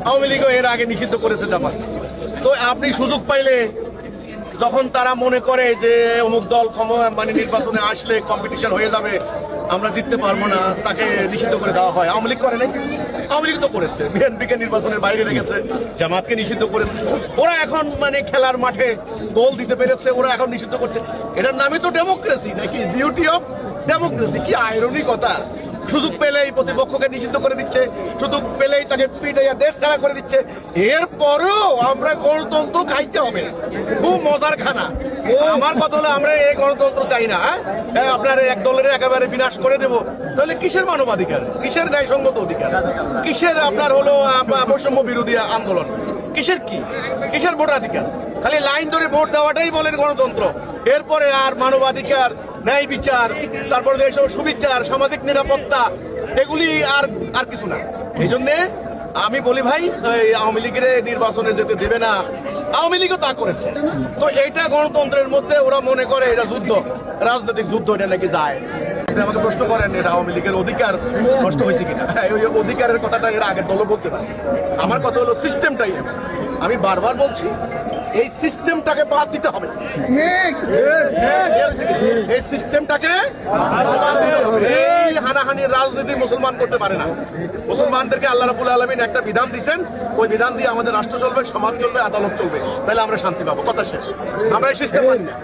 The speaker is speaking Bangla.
আওয়ামী লীগও এর আগে নিষিদ্ধ করেছে জামাত। তো আপনি সুযোগ পাইলে যখন তারা মনে করে যে অমুক দল নির্বাচনে আসলে কম্পিটিশন হয়ে যাবে, আমরা জিততে পারবো না, তাকে নিষিদ্ধ করে দেওয়া হয়। আওয়ামী লীগ করে নাই? আওয়ামী লীগ তো করেছে, বিএনপিকে নির্বাচনের বাইরে রেখেছে, জামাতকে নিষিদ্ধ করেছে। ওরা এখন খেলার মাঠে গোল দিতে পেরেছে, ওরা এখন নিষিদ্ধ করছে। এটার নামই তো ডেমোক্রেসি, নাকি বিউটি অফ ডেমোক্রেসি। কি আইরনি কথা! সুযোগ পেলেই প্রতিপক্ষকে নিষিদ্ধ করে দিচ্ছে, সুযোগ পেলেই তাকে পিটাইয়া দেশ ছাড়া করে দিচ্ছে। এরপরেও আমরা গণতন্ত্র খাইতে হবে, খুব মজার খানা। আমার কথা হলো আমরা এই গণতন্ত্র চাই না। হ্যাঁ, আপনার এক দলের একেবারে বিনাশ করে দেব, তাহলে কিসের মানবাধিকার, কিসের ন্যায়সঙ্গত অধিকার, কিসের আপনার হলো বৈষম্য বিরোধী আন্দোলন, কিসের ভোটাধিকার? খালি লাইন ধরে ভোট দেওয়াটাই বলেন গণতন্ত্র। এরপরে আর মানবাধিকার, ন্যায় বিচার, তারপরে দেশের সুবিচার, সামাজিক নিরাপত্তা, এগুলি আর কিছু না। এই জন্যে আমি বলি ভাই, আওয়ামী লীগের নির্বাচনে যেতে দেবে না। আওয়ামী লীগও তা করেছে। তো এইটা গণতন্ত্রের মধ্যে ওরা মনে করে এটা যুদ্ধ, রাজনৈতিক যুদ্ধ, এটা নাকি যায়। আমাকে প্রশ্ন করেন এটা আওয়ামী লীগের অধিকার নষ্ট হয়েছে কিনা। ওই অধিকারের কথাটা এর আগের দলও বলতে পারে। আমার কথা হলো সিস্টেমটাই। আমি বারবার বলছি, এই সিস্টেমটাকে বাদ দিতে হবে। এই সিস্টেমটাকে এই হানাহানির রাজনীতি মুসলমান করতে পারে না। মুসলমানদেরকে আল্লাহ রাব্বুল আলামিন একটা বিধান দিয়েছেন, ওই বিধান দিয়ে আমাদের রাষ্ট্র চলবে, সমাজ চলবে, আদালত চলবে, তাহলে আমরা শান্তি পাবো। কথা শেষ। আমরা এই সিস্টেম মানি না।